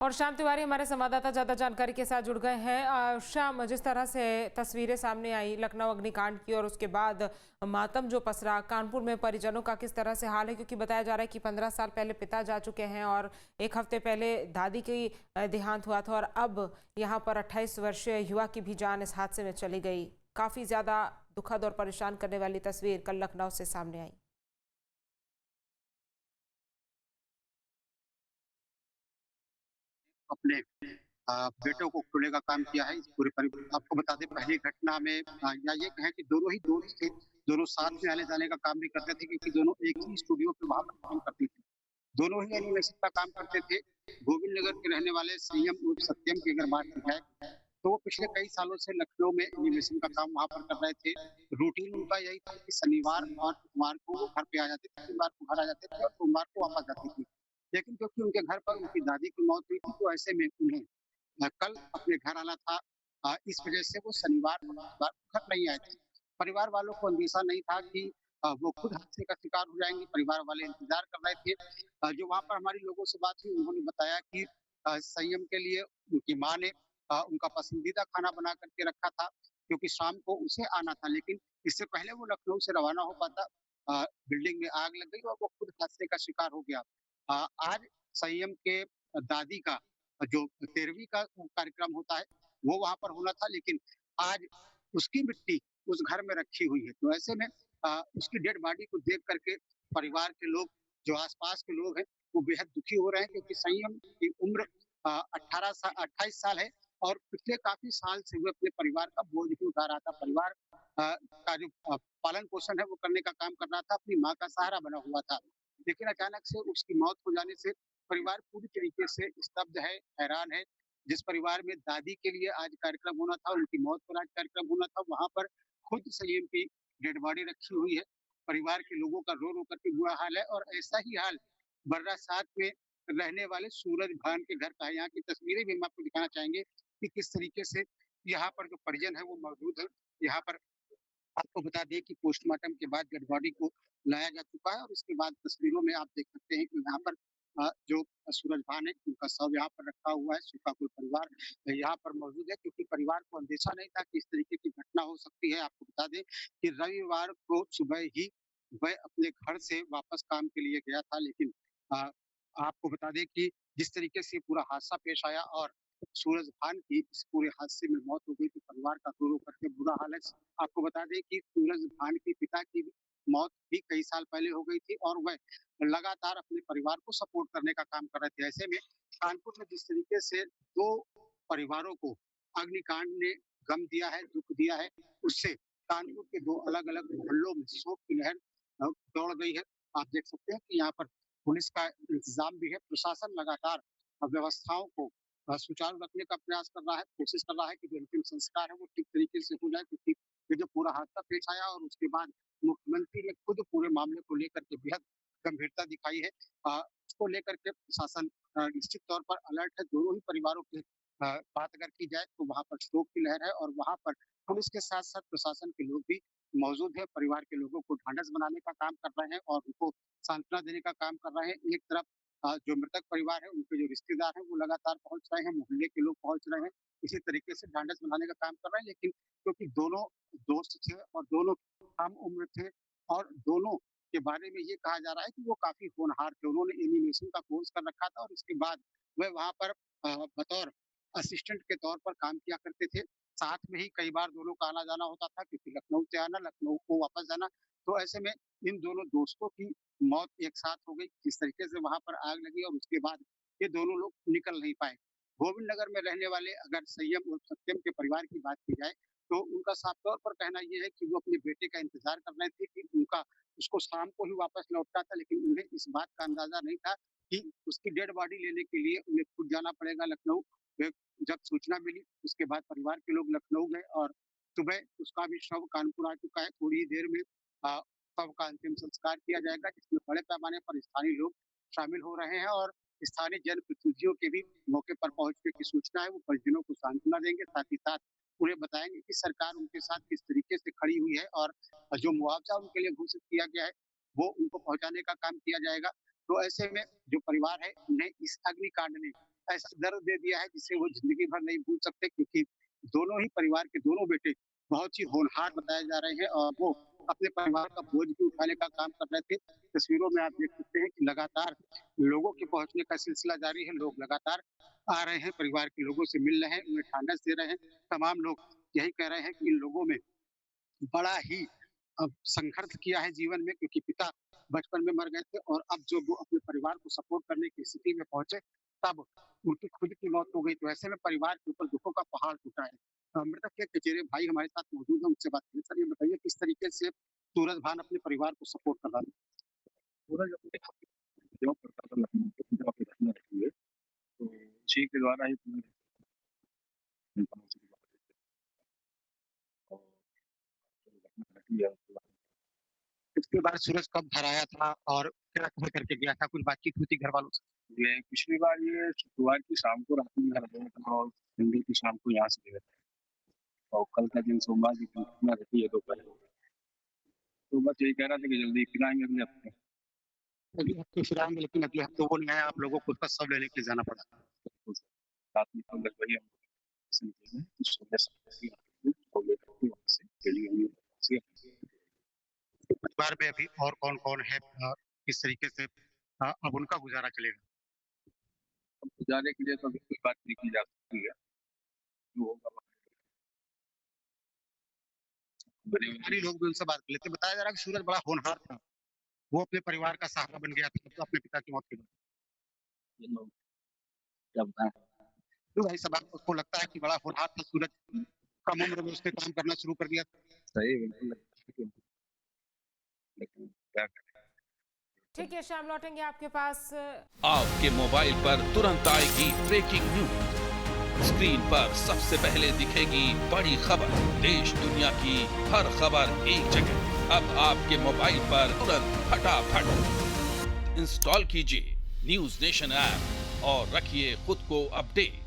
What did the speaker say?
और श्याम तिवारी हमारे संवाददाता ज्यादा जानकारी के साथ जुड़ गए हैं। श्याम, जिस तरह से तस्वीरें सामने आई लखनऊ अग्निकांड की और उसके बाद मातम जो पसरा कानपुर में, परिजनों का किस तरह से हाल है? क्योंकि बताया जा रहा है कि 15 साल पहले पिता जा चुके हैं और एक हफ्ते पहले दादी की देहांत हुआ था और अब यहाँ पर 28 वर्षीय युवा की भी जान इस हादसे में चली गई। काफी ज्यादा दुखद और परेशान करने वाली तस्वीर कल लखनऊ से सामने आई। अपने बेटों को खोने का काम किया है इस पूरे आपको बता दें पहली घटना में या ये कहें कि दोनों ही दोस्त थे, दोनों साथ में आने-जाने का काम भी करते थे क्योंकि दोनों एक ही स्टूडियो पे वहाँ पर काम करते थे। दोनों ही एनिमेशन का काम करते थे। गोविंद नगर के रहने वाले संयम उर्फ सत्यम की अगर बात की जाए, तो वो पिछले कई सालों से लखनऊ में एनिमेशन का काम वहाँ पर कर रहे थे। रूटीन उनका यही था कि शनिवार और इतवार को वो घर पे आ जाते थे, शनिवार को घर आ जाते थे और सोमवार को वापस जाते थे। लेकिन क्योंकि उनके घर पर उनकी दादी की मौत हुई थी, तो ऐसे में उन्हें कल अपने घर आना था। इस वजह से वो शनिवार और इतवार को घर नहीं आए थे। परिवार वालों को अंदेशा नहीं था कि वो खुद हादसे का शिकार हो जाएँगे, परिवार वाले इंतज़ार कर रहे थे। जो वहाँ पर हमारे लोगों से बात हुई, उन्होंने बताया कि संयम के लिए उनकी माँ ने उनका पसंदीदा खाना बना कर के रखा था, क्योंकि शाम को उसे आना था, लेकिन इससे पहले वो लखनऊ से रवाना हो पाता, बिल्डिंग में आग लग गई और वो खुद हादसे का शिकार हो गया। आज संयम के दादी का जो 13वीं का कार्यक्रम होता है, वो वहाँ पर होना था, लेकिन आज उसकी मिट्टी उस घर में रखी हुई है। तो ऐसे में उसकी डेड बॉडी को देख कर के परिवार के लोग, जो आस-पास के लोग हैं, वो बेहद दुखी हो रहे हैं क्योंकि संयम की उम्र 28 साल है और पिछले काफ़ी साल से वो अपने परिवार का बोझ भी उठा रहा था। परिवार का जो पालन-पोषण है, वो करने का काम कर रहा था, अपनी माँ का सहारा बना हुआ था। लेकिन अचानक से उसकी मौत हो जाने से परिवार पूरी तरीके से स्तब्ध है, हैरान है। जिस परिवार में दादी के लिए आज कार्यक्रम होना था, उनकी मौत पर आज कार्यक्रम होना था, वहाँ पर खुद संयम की डेड बॉडी रखी हुई है। परिवार के लोगों का रो-रो कर के बुरा हाल है और ऐसा ही हाल बर्रासात में रहने वाले सूरज भान के घर का है। यहाँ की तस्वीरें भी हम आपको दिखाना चाहेंगे कि किस तरीके से यहाँ पर जो परिजन है, वो मौजूद है। यहाँ पर आपको बता दें कि पोस्टमार्टम के बाद डेड बॉडी को लाया जा चुका है और उसके बाद तस्वीरों में आप देख सकते हैं कि यहाँ पर जो सूरज भान है, उनका शव यहाँ पर रखा हुआ है। सुखापुर परिवार यहाँ पर मौजूद है क्योंकि परिवार को अंदेशा नहीं था कि इस तरीके की घटना हो सकती है। आपको बता दें कि रविवार को सुबह ही वह अपने घर से वापस काम के लिए गया था, लेकिन अ, आपको बता दें कि जिस तरीके से पूरा हादसा पेश आया और सूरज भान की इस पूरे हादसे में मौत हो गई, तो परिवार का रो-रो करके बुरा हाल है। आपको बता दें कि सूरज भान के पिता की मौत भी कई साल पहले हो गई थी और वह लगातार अपने परिवार को सपोर्ट करने का काम कर रहे थे। ऐसे में कानपुर में जिस तरीके से 2 परिवारों को अग्निकांड ने गम दिया है, दुःख दिया है, उससे कानपुर के 2 अलग-अलग मोहल्लों में शोक की लहर दौड़ गई है। आप देख सकते हैं कि यहाँ पर पुलिस का इंतज़ाम भी है, प्रशासन लगातार व्यवस्थाओं को सुचारू रखने का प्रयास कर रहा है, कोशिश कर रहा है कि जो अंतिम संस्कार है वो ठीक तरीके से हो जाए, क्योंकि ये जो पूरा हादसा पेश आया और उसके बाद मुख्यमंत्री ने खुद पूरे मामले को लेकर के बेहद गंभीरता दिखाई है। इसको लेकर के प्रशासन निश्चित तौर पर अलर्ट है। दोनों ही परिवारों की बात अगर की जाए तो वहाँ पर शोक की लहर है और वहाँ पर पुलिस के साथ-साथ प्रशासन के लोग भी मौजूद हैं। परिवार के लोगों को ढाँढस बनाने का काम कर रहे हैं और उनको सांत्वना देने का काम कर रहे हैं। एक तरफ जो मृतक परिवार है, उनके जो रिश्तेदार हैं, वो लगातार पहुँच रहे हैं, मोहल्ले के लोग पहुँच रहे हैं। इसी तरीके से ढाँढस बनाने का काम कर रहे हैं, लेकिन क्योंकि दोनों दोस्त थे और दोनों हम उम्र थे और दोनों के बारे में ये कहा जा रहा है कि वो काफ़ी होनहार थे। उन्होंने एनिमेशन का कोर्स कर रखा था और उसके बाद वह वहाँ पर बतौर असिस्टेंट के तौर पर काम किया करते थे। साथ में ही कई बार दोनों का आना-जाना होता था क्योंकि लखनऊ से आना, लखनऊ को वापस जाना। तो ऐसे में इन दोनों दोस्तों की मौत एक साथ हो गई। जिस तरीके से वहाँ पर आग लगी और उसके बाद ये दोनों लोग निकल नहीं पाए। गोविंद नगर में रहने वाले अगर संयम और सत्यम के परिवार की बात की जाए, तो उनका साफ तौर पर कहना ये है कि वो अपने बेटे का इंतज़ार कर रहे थे कि उनका उसको शाम को ही वापस लौटना था, लेकिन उन्हें इस बात का अंदाज़ा नहीं था कि उसकी डेड बॉडी लेने के लिए उन्हें खुद जाना पड़ेगा लखनऊ। वे जब सूचना मिली, उसके बाद परिवार के लोग लखनऊ गए और सुबह उसका भी शव कानपुर आ चुका है। थोड़ी ही देर में शव का अंतिम संस्कार किया जाएगा, जिसमें बड़े पैमाने पर स्थानीय लोग शामिल हो रहे हैं और स्थानीय जनप्रतिनिधियों के भी मौके पर पहुँचने की सूचना है। वो परिजनों को सांत्वना देंगे, साथ ही साथ उन्हें बताएँगे कि सरकार उनके साथ किस तरीके से खड़ी हुई है और जो मुआवज़ा उनके लिए घोषित किया गया है, वो उनको पहुँचाने का काम किया जाएगा। तो ऐसे में जो परिवार है, उन्हें इस अग्निकांड ने ऐसा दर्द दे दिया है जिसे वो जिंदगी भर नहीं भूल सकते, क्योंकि दोनों ही परिवार के दोनों बेटे बहुत ही होनहार बताए जा रहे हैं और वो अपने परिवार का बोझ भी उठाने का काम कर रहे थे। तस्वीरों में आप देख सकते हैं कि लगातार लोगों के पहुंचने का सिलसिला जारी है। लोग लगातार आ रहे हैं, परिवार के लोगों से मिल रहे हैं, उन्हें ढांढस दे रहे हैं। तमाम लोग यही कह रहे हैं कि इन लोगों में बड़ा ही संघर्ष किया है जीवन में, क्योंकि पिता बचपन में मर गए थे और अब जो वो अपने परिवार को सपोर्ट करने की स्थिति में पहुंचे, तब उनकी खुद की मौत हो गई। तो ऐसे में परिवार के ऊपर दुखों का पहाड़ टूटा है। मृतक के चचेरे भाई हमारे साथ मौजूद हैं, उनसे बात करें। सर, ये बताइए किस तरीके से सूरज भान अपने परिवार को सपोर्ट कर रहा है? सूरज अपने जॉब करता था लखनऊ में, जॉब की घटना रही है, तो उसी के द्वारा ही पूरी इन्फॉर्मेशन की बात है। और जो घटना घटी है उसके बाद इसके बाद सूरज कब घर आया था और क्या कह करके गया था? कुछ बातचीत हुई थी घर वालों से? ये पिछली बार ये शुक्रवार की शाम को रात में घर गया था और संडे की शाम को यहाँ से गया था, और कल का दिन सोमवार की घटना घटी है दोपहर में। तो बस यही कह रहा था कि जल्दी फिर आएंगे अगले हफ्ते। अगले हफ्ते फिर आएंगे, लेकिन अगले हफ्ते वो नहीं आया, आप लोगों को उसका शव लेने के लिए जाना पड़ा। तो रात में तो बस वही हम से निकले हैं, तो सुबह 7 बजे को लेकर के वहाँ से दिल्ली हम से परिवार में अभी और कौन-कौन है? किस तरीके से अब उनका गुज़ारा चलेगा? अब गुजारे के लिए तो अभी कोई बात नहीं की जा सकती है, जो होगा परिवारी लोग भी उनसे बात कर लेते हैं। बताया जा रहा है कि सूरज बड़ा होनहार था। वो अपने परिवार का सहारा बन गया था तो अपने पिता की मौत के बाद। ये लोग क्या बताएं। तो भाई साहब, आपको लगता है कि बड़ा होनहार था सूरज? कम उम्र में उसने काम करना शुरू कर दिया? सही बिल्कुल लगता है कि लेकिन क्या करें। ठीक है, शाम लौटेंगे आपके पास। आपके मोबाइल पर तुरंत आएगी ब्रेकिंग न्यूज। स्क्रीन पर सबसे पहले दिखेगी बड़ी खबर। देश दुनिया की हर खबर एक जगह। अब आपके मोबाइल पर तुरंत फटाफट इंस्टॉल कीजिए न्यूज नेशन ऐप और रखिए खुद को अपडेट।